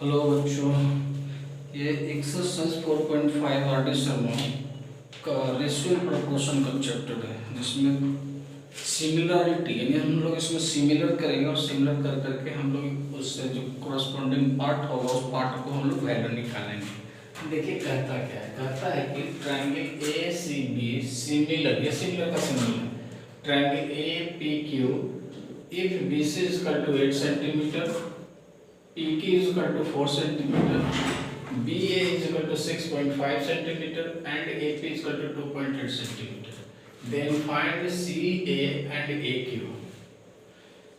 Hello बच्चों, ये exercise 4.5 R D Sharma का रेशियो प्रोपोर्शन का चैप्टर है, जिसमें सिमिलरिटी यानी हम लोग इसमें सिमिलर करेंगे और सिमिलर कर करके हम लोग उससे जो कोरस्पॉन्डिंग पार्ट होगा उस पार्ट को हम लोग वैल्यू निकालेंगे। देखिए कहता क्या है, कहता है कि triangle A C B similar, ये सिमिलर का similar triangle A P Q if B C is equal to 8 centimetre, PQ is equal to 4 centimeter, BA is equal to 6.5 centimeter, and AP is equal to 2.8 centimeter. Then find CA and AQ.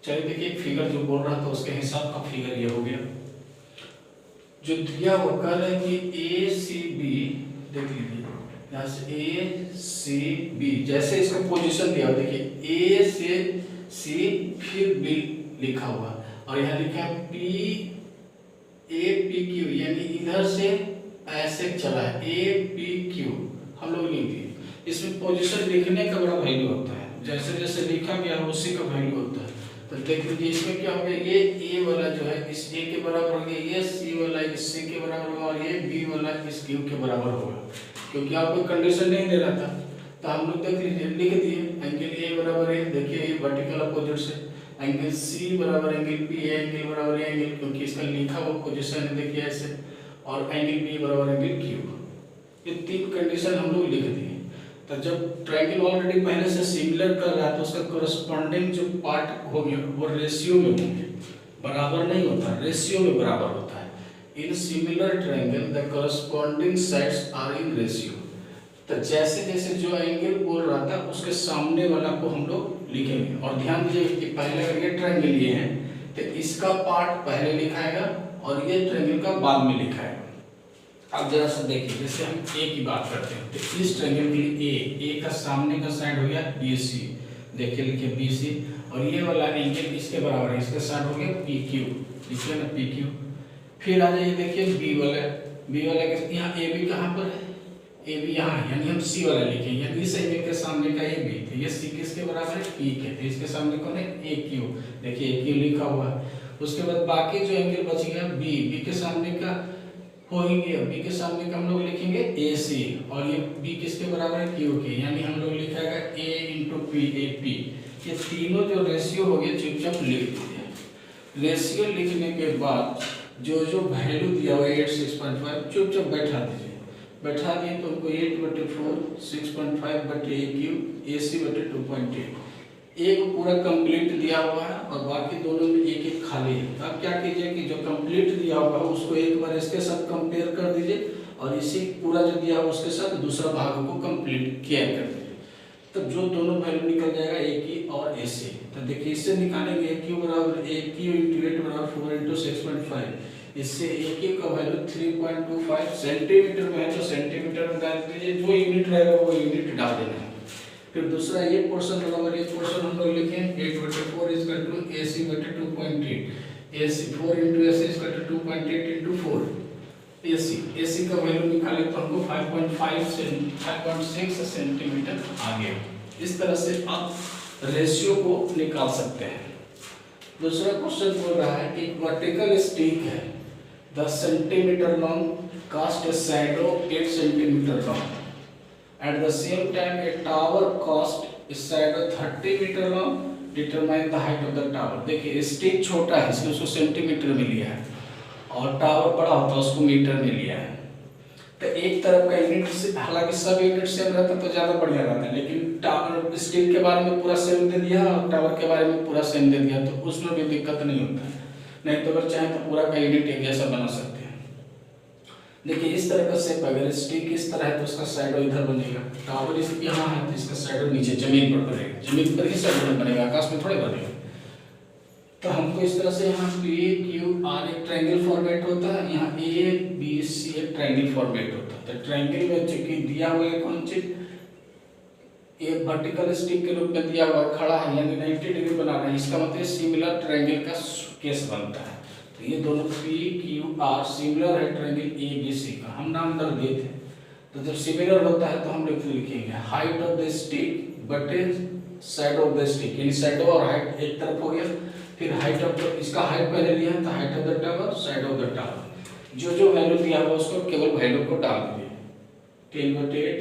चलिए देखिए, एक figure जो बोल रहा था उसके हिसाब का फिगर ये हो गया। जो दिया वो कह रहा है कि ACB, देख लीजिए यहाँ से ACB, जैसे इसका पोजीशन दिया हुआ देखिए A से C फिर B लिखा हुआ और यहाँ लिखा है पी ए पी क्यू, यानी इधर से ऐसे चला है ए पी क्यू हम लोग लिख दिए। इसमें पोजीशन लिखने का बड़ा वैल्यू होता है, जैसे जैसे लिखा गया है उसी का वैल्यू होता है। तो देख लीजिए इसमें क्या हो गया, ये ए वाला जो है इस ए के बराबर हो गया, ये सी वाला इस सी के बराबर होगा और ये बी वाला इस क्यू के बराबर होगा, क्योंकि आपको कंडीशन नहीं दे रहा था। तो हम लोग देख लीजिए लिख दिए एंगल ए बराबर है, देखिए ये वर्टिकल अपोजिट से एंगल सी बराबर एंगल पी है, एंगल बराबर एंगल, क्योंकि इसका लिखा हुआ पोजीशन है देखिए ऐसे, और एंगल बी बराबर एंगल क्यू। ये तीन कंडीशन हम लोग लिख दिए। तो जब ट्रायंगल ऑलरेडी पहले से सिमिलर कर रहा है तो उसका कोरस्पॉन्डिंग जो पार्ट होंगे वो रेशियो में होंगे, बराबर नहीं होता, रेशियो में बराबर होता है। In similar triangle the corresponding sides are in ratio. तो जैसे जैसे जो एंगल बोल रहा था उसके सामने वाला को हम लोग लिखेंगे। और ध्यान दीजिए कि पहले अगर ये ट्रायंगल ये है तो इसका पार्ट पहले लिखाएगा और ये ट्रायंगल का बाद में लिखाएगा। अब जरा सा देखिए, जैसे हम ए की बात करते हैं तो इस ट्रायंगल के लिए ए का सामने का साइड हो गया BC, देखिए लिखिए BC, और ये वाला एंगल इसके बराबर है, इसका साइड हो गया PQ, लिखिए ना PQ। फिर आ जाइए देखिए बी वाला के यहाँ AB कहाँ पर है, AB यहाँ है, यानी हम C वाला लिखेंगे, यानी इस एंगल के सामने का AB, तो ये C किसके बराबर है, P के, तो इसके सामने कौन है AQ, देखिए AQ लिखा हुआ है। उसके बाद बाकी जो एंगल बच गया B के सामने का होंगे, B के सामने का हम लोग लिखेंगे AC, और ये B किसके बराबर है Q के, यानी हम लोग लिखेगा A इंटू P AP। ये तीनों जो रेशियो हो गए चुपचाप लिख दीजिए। रेशियो लिखने के बाद जो जो वैल्यू दिया हुआ 8 6.5 चुपचाप बैठा दिए तो उनको 8/4 6.5 बटे AQ AC बटे 2.8 एक पूरा कंप्लीट दिया हुआ है और बाकी दोनों में एक एक खाली है। अब क्या कीजिए कि जो कंप्लीट दिया हुआ है उसको एक बार इसके साथ कंपेयर कर दीजिए और इसी पूरा जो दिया हुआ उसके साथ दूसरा भाग को कंप्लीट किया कर दीजिए, तब जो दोनों वैल्यू निकल जाएगा AQ और AC। तो देखिए इससे निकालेंगे AQ बराबर AQ × 8 बराबर 4 × 6.5, इससे AQ का वैल्यू 3.25 सेंटीमीटर में है तो सेंटीमीटर में डाल दीजिए, जो यूनिट रहेगा वो यूनिट डाल देना है। फिर दूसरा ये पोर्शन बराबर ये पोर्शन हम लोग लिखें 8/4 इज इक्वल टू AC बटे 2.8, AC 4 × AC is equal to 2.8 × 4 AC का वैल्यू निकाले तो हमको 5.6 सेंटीमीटर आ गया। इस तरह से आप रेशियो को निकाल सकते हैं। दूसरा क्वेश्चन बोल रहा है कि एक वर्टिकल स्टिक है 10 centimetre long, cast a shadow 8 centimetre long, at the same time a tower cast a shadow 30 metre long, determine the height of the tower. देखिए स्टिक छोटा है इसलिए उसको सेंटीमीटर में लिया है और टावर बड़ा होता है उसको मीटर में लिया है। तो एक तरफ का यूनिट से, हालांकि सब यूनिट सेम रहता तो ज़्यादा बढ़िया रहता है, लेकिन टावर स्टिक के बारे में पूरा सेम दे दिया और टावर के बारे में पूरा सेम दे दिया तो उसमें भी दिक्कत नहीं होता है। नहीं तो अगर चाहे तो पूरा का यूनिट एक जैसा बना सकते हैं। देखिए इस तरह का शेप, अगर स्टिक इस तरह है तो उसका साइडो इधर बनेगा, टावर इस यहाँ है तो इसका साइडो नीचे जमीन पर बनेगा, जमीन पर ही साइडो बनेगा, आकाश में थोड़े बनेगा। तो हमको इस तरह से यहाँ PQR एक ट्रायंगल फॉर्मेट होता है, यहाँ ABC एक ट्रायंगल फॉर्मेट होता है। तो ट्रायंगल में चूंकि दिया हुआ है कौन चीज, एक वर्टिकल स्टिक के रूप में दिया हुआ खड़ा है यानी 90 डिग्री बना रहा है, इसका मतलब सिमिलर ट्रायंगल का केस बनता है। तो ये दोनों PQR सिमिलर है ट्रायंगल ABC का, हम नाम दर दिए थे। तो जब सिमिलर होता है तो हम लोग लिखेंगे हाइट ऑफ द स्टिक बटे साइड ऑफ द स्टिक, यानी साइड और हाइट एक तरफ हो गया। फिर हाइट ऑफ द, इसका हाइट पहले लिया है तो height of the tower side of the tower, जो जो वैल्यू दिया हुआ उसको केवल वैल्यू को डाल दीजिए। 10/8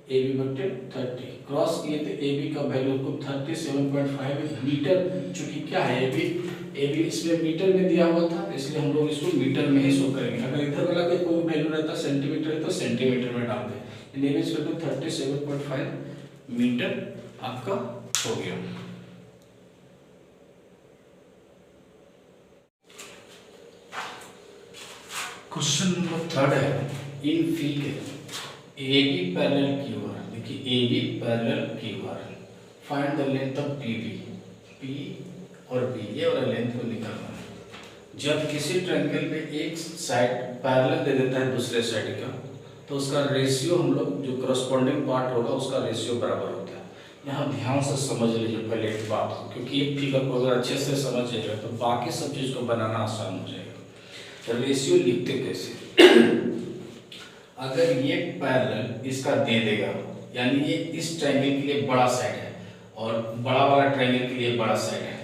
AB/30 क्रॉस किए तो AB का वैल्यू को 37.5 मीटर, चूंकि क्या है AB इसमें मीटर में दिया हुआ था, इसलिए हम लोग इसको मीटर में ही शो करेंगे। अगर इधर वाला का कोई वैल्यू रहता सेंटीमीटर है तो सेंटीमीटर में डाल दें। 37.5 मीटर आपका हो गया। क्वेश्चन नंबर 3 है, in figure AB parallel QR, देखिए AB parallel QR, find the length of PB, P और B, ये वाला लेंथ को निकालना है। जब किसी ट्रायंगल में एक साइड पैरेलल दे देता है दूसरे साइड का, तो उसका रेशियो हम लोग जो करस्पॉन्डिंग पार्ट होगा उसका रेशियो बराबर होता है। यहाँ ध्यान से समझ लीजिए पहले एक बात, क्योंकि एक फिगर को अगर अच्छे से समझ जाएगा तो बाकी सब चीज़ को बनाना आसान हो जाएगा। तो रेशियो लिखते कैसे? अगर ये पैरेलल इसका दे देगा, यानी ये इस ट्रायंगल के लिए बड़ा साइड है और बड़ा वाला ट्रायंगल के लिए बड़ा साइड है,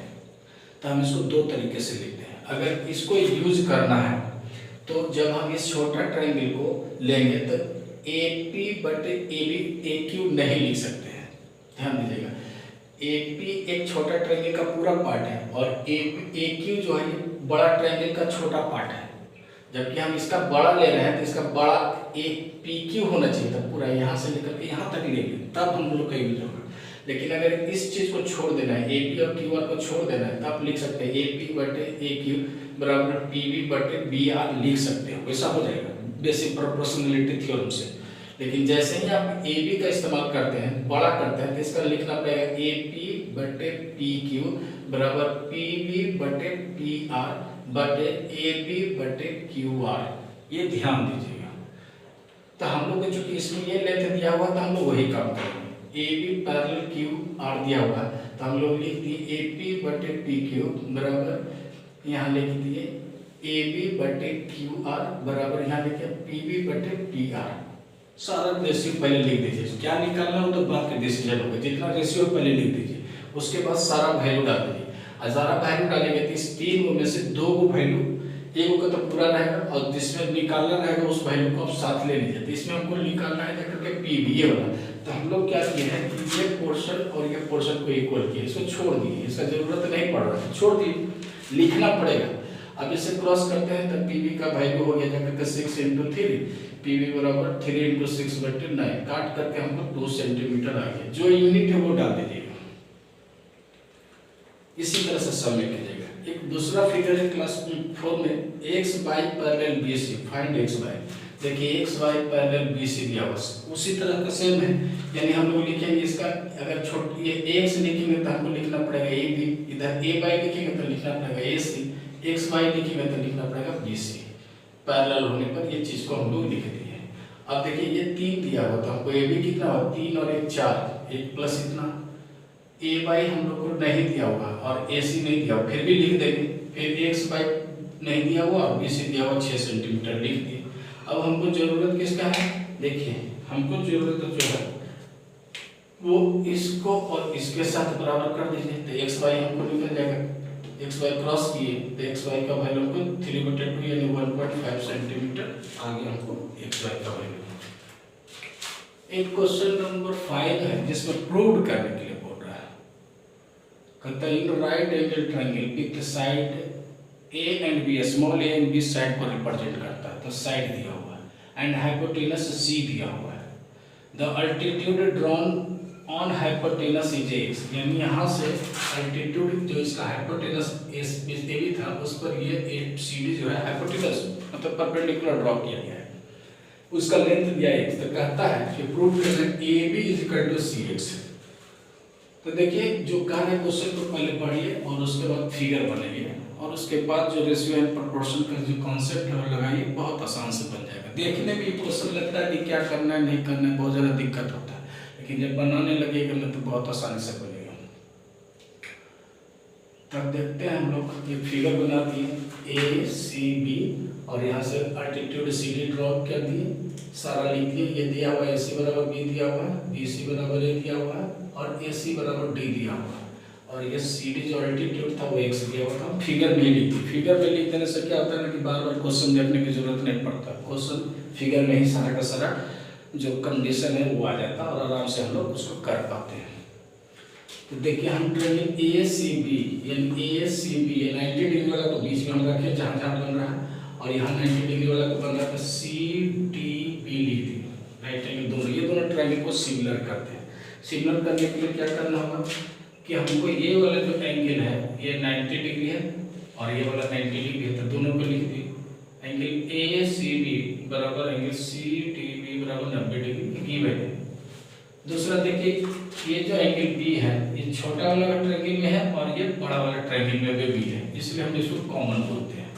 तो हम इसको दो तरीके से लिखते हैं। अगर इसको यूज करना है तो जब हम इस छोटा ट्रायंगल को लेंगे तो AP/AB AQ नहीं लिख सकते हैं, ध्यान दीजिएगा। AP एक छोटा ट्रायंगल का पूरा पार्ट है और AQ जो है बड़ा ट्रायंगल का छोटा पार्ट है। जबकि हम इसका बड़ा ले रहे हैं तो इसका बड़ा एक PQ होना चाहिए था, पूरा यहाँ से लेकर के यहाँ तक लेंगे तब हम लोग का यूज होगा। लेकिन अगर इस चीज़ को छोड़ देना है, AP और QR को छोड़ देना है, तब लिख सकते हैं AP/AQ बराबर PB/BR लिख सकते हो, वैसा हो जाएगा बेसिक प्रोपोर्शनलिटी थ्योरम से। लेकिन जैसे ही आप AB का इस्तेमाल करते हैं, बड़ा करते हैं, तो इसका लिखना पड़ेगा AP/PQ बराबर PB/PR बटे AB/QR, ये ध्यान दीजिएगा। तो हम लोग को चूंकि इसमें ये लेंथ दिया हुआ था, हम लोग वही काम करेंगे। AB पैरेलल QR दिया हुआ तो हम लोग लिख दिए AP/PQ बराबर यहाँ लिख दिए AB/QR बराबर यहाँ लिखे PB/PR। सारा रेशियो पहले लिख दीजिए, क्या निकालना हो तो बात के डिसीजन होगा। जितना रेशियो पहले लिख दीजिए, उसके बाद सारा वैल्यू डाल दीजिए। सारा वैल्यू डालेंगे तो इस 3 में से 2 को वैल्यू, एक का तो पूरा रहेगा और जिसमें निकालना रहेगा उस वैल्यू को आप साथ ले लीजिए। तो इसमें हमको निकालना है जाकर के PB ये वाला। तो हम लोग क्या किए हैं कि ये पोर्शन और ये पोर्शन को इक्वल किए, इसको छोड़ दिए, इसका जरूरत नहीं पड़ रहा है, छोड़ दिए, लिखना पड़ेगा। अब इसे क्रॉस करते हैं तो PB का वैल्यू हो गया जाकर के 6 × 3, PB बराबर 3 × 6/9, काट करके हमको 2 सेंटीमीटर आ गया। जो यूनिट है वो डाल दीजिएगा। इसी तरह से सब में कीजिएगा। एक दूसरा फिगर है क्लास 4 में, XY parallel BC, find XY। देखिए XY पैरेलल BC दिया हुआ, उसी तरह का सेम है। यानी हम लोग लिखेंगे इसका, अगर छोटे ये AX लिखेंगे तो हमको लिखना पड़ेगा AB, इधर AY लिखेंगे तो लिखना पड़ेगा AC, XY लिखेंगे तो लिखना पड़ेगा BC। पैरेलल होने पर ये चीज को हम लोग लिख दिए। अब देखिए ये 3 दिया हुआ था हमको, AB कितना हुआ 3 और 1 4, 1 प्लस इतना, AY हम लोग को नहीं दिया हुआ और AC नहीं दिया हुआ, फिर भी लिख देंगे। फिर XY नहीं दिया हुआ और BC दिया हुआ 6 सेंटीमीटर लिख दिए। अब हमको जरूरत किसका है, देखिए हमको जरूरत जो है वो इसको और इसके साथ बराबर कर दीजिए तो XY हमको निकल जाएगा। XY क्रॉस किए तो XY का वैल्यू हमको 3/2 यानी 1.5 सेंटीमीटर आ गया हमको XY का वैल्यू। एक क्वेश्चन नंबर 5 है जिसमें प्रूव करने के लिए बोल रहा है, कहता है in right angle triangle with side A and B, small a and B side को रिप्रेजेंट करता है, तो साइड दिया हुआ है एंड हाइपोटेनस C दिया हुआ है। The altitude drawn on hypotenuse is x, यानी यहाँ से अल्टीट्यूड जो इसका हाइपोटेनस AB था उस पर ये CD जो है हाइपोटेनस मतलब परपेंडिकुलर ड्रॉ किया गया है, उसका लेंथ दिया है। तो कहता है कि प्रूव करें AB = CX। तो देखिए जो कार्य है क्वेश्चन को पहले पढ़िए और उसके बाद फिगर बनाइए और उसके बाद जो रेशियो एंड प्रोपोर्शन का जो कॉन्सेप्ट है वो लगाइए, बहुत आसान से बन जाएगा। देखने में ये क्वेश्चन लगता है कि क्या करना है नहीं करना है, बहुत ज़्यादा दिक्कत होता है, लेकिन जब बनाने लगेगा ना तो बहुत आसानी से बनेगा। तब देखते हैं हम लोग ये फिगर बना दिए ACB और यहाँ से अल्टीट्यूड CD ड्रॉ कर दिए, सारा लिख दिए। ये दिया हुआ AC बराबर B दिया हुआ है, BC बराबर A दिया हुआ है और AC बराबर D दिया हुआ है और ये सी डी जो अल्टीट्यूड था वो एक्स दिया हुआ था। फिगर में ही लिख दी। फिगर में लिख देने से क्या होता है ना कि बार बार क्वेश्चन देखने की जरूरत नहीं पड़ता, क्वेश्चन फिगर में ही सारा का सारा जो कंडीशन है वो आ जाता है और आराम से हम लोग उसको कर पाते हैं। तो देखिए हम ट्रायंगल ए सी बी, यानी ए सी बी 90 डिग्री वाला को बीच में हम रखे जहाँ जहाँ बन रहा है, और यहाँ 90 डिग्री वाला को बन रहा था सी डी बी लिख दी। राइट एंगल दोनों, ये दोनों ट्रायंगल को सिमिलर करते हैं। सिमिलर करने के लिए क्या करना होगा कि हमको ये वाला जो एंगल है ये 90 डिग्री है और ये वाला 90 डिग्री है, तो दोनों को लिख दी। एंगल ए सी बी बराबर एंगल सी डी बी बराबर 90 डिग्री गिवन है। दूसरा देखिए ये जो एंगल बी है ये छोटा वाला ट्रायंगल में है और ये बड़ा वाला ट्रायंगल में भी है, इसलिए हम इसको कॉमन बोलते हैं।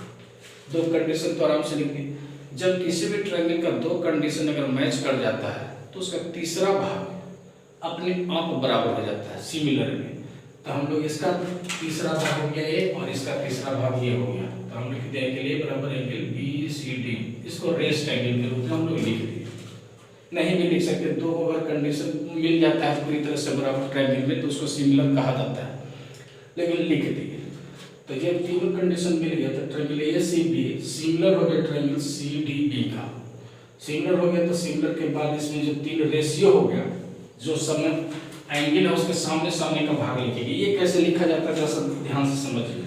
दो कंडीशन तो आराम से लिख दी। जब किसी भी ट्रायंगल का दो कंडीशन अगर मैच कर जाता है तो उसका तीसरा भाग अपने आप बराबर हो जाता है सिमिलर में। तो हम लोग इसका तीसरा भाग हो गया ए और इसका तीसरा भाग ये हो गया, तो हम लिख दिया एंगल ए बराबर एंगल बी सी डी। इसको रेस्ट एंगल के रूप में हम लोग लिख दिए। नहीं भी लिख सकते, दो अगर कंडीशन मिल जाता है पूरी तरह से बराबर ट्रायंगल में तो उसको सिमिलर कहा जाता है, लेकिन लिख दिए। तो ये तीनों कंडीशन मिल गया तो triangle A C B similar हो गया ट्रायंगल सी डी बी का। सिमिलर हो गया तो सिमिलर के बाद इसमें जो तीन रेशियो हो गया, जो समय एंगल है उसके सामने सामने का भाग लिखेंगे। ये कैसे लिखा जाता है जरा ध्यान से समझिए,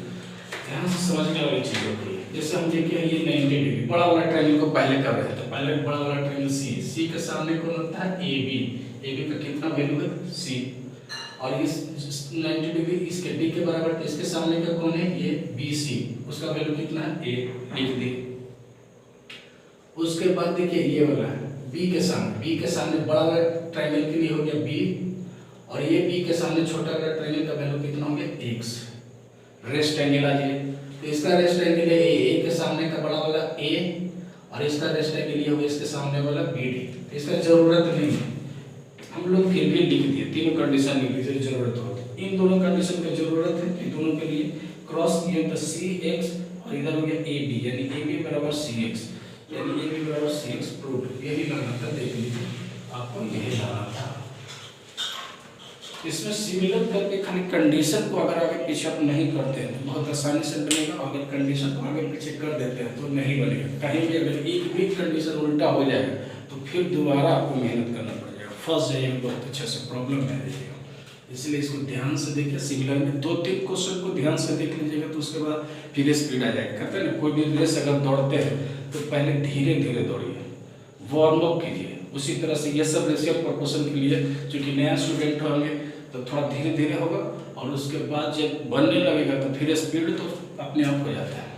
ध्यान से समझने वाली चीज होती है। जैसे हम देखिए ये 90 डिग्री बड़ा वाला ट्रायंगल को पहले कर रहे हैं, तो पहले बड़ा वाला ट्रायंगल सी के सामने कौन होता है ए बी का कितना वैल्यू है सी, और इस 90 डिग्री इसके डी के बराबर, तो इसके सामने का कौन है ये बी सी, उसका वैल्यू कितना है ए, लिख दी। उसके बाद देखिए ये वाला है बी के सामने बड़ा वाला ट्रायंगल के लिए हो गया बी, और ये बी के सामने छोटा वाला ट्रायंगल का वैल्यू कितना हो गया एक्स। रेस्ट एंगल आ जाए तो इसका रेस्ट एंगल है ए के सामने का बड़ा वाला ए, और इसका रेस्ट एंगल ये होगा इसके सामने वाला बी डी। तो इसका जरूरत नहीं है, हम लोग फिर भी लिख दिए तीनों कंडीशन लिख दी जरूरत हो। इन दोनों कंडीशन की जरूरत है, इन दोनों के लिए क्रॉस किए तो सी एक्स और इधर हो गया ए बी, यानी ए बी बराबर सी एक्स, यानी ए बी बराबर सी एक्स प्रूव। यही लाना था, देख लीजिए आपको यही लाना था। इसमें सिमिलर करके खाली कंडीशन को अगर आगे पीछे आप नहीं करते हैं तो बहुत आसानी से बनेगा, अगर कंडीशन को आगे पीछे कर देते हैं तो नहीं बनेगा। कहीं भी अगर एक भी कंडीशन उल्टा हो जाएगा तो फिर दोबारा आपको मेहनत करना पड़ेगा, फंस जाइएगा, बहुत अच्छे से प्रॉब्लम में आइएगा। इसलिए इसको ध्यान से देखिए, सिमिलर में 2-3 क्वेश्चन को ध्यान से देख लीजिएगा तो उसके बाद फिर स्पीड आ जाएगा। कहते हैं ना कोई भी रेस अगर दौड़ते हैं तो पहले धीरे धीरे दौड़िए, वार्म अप कीजिए। उसी तरह से ये सब रेशियो प्रोपोर्शन के लिए चूंकि नया स्टूडेंट होंगे तो थोड़ा धीरे धीरे होगा, और उसके बाद जब बनने लगेगा तो फिर स्पीड तो अपने आप हो जाता है।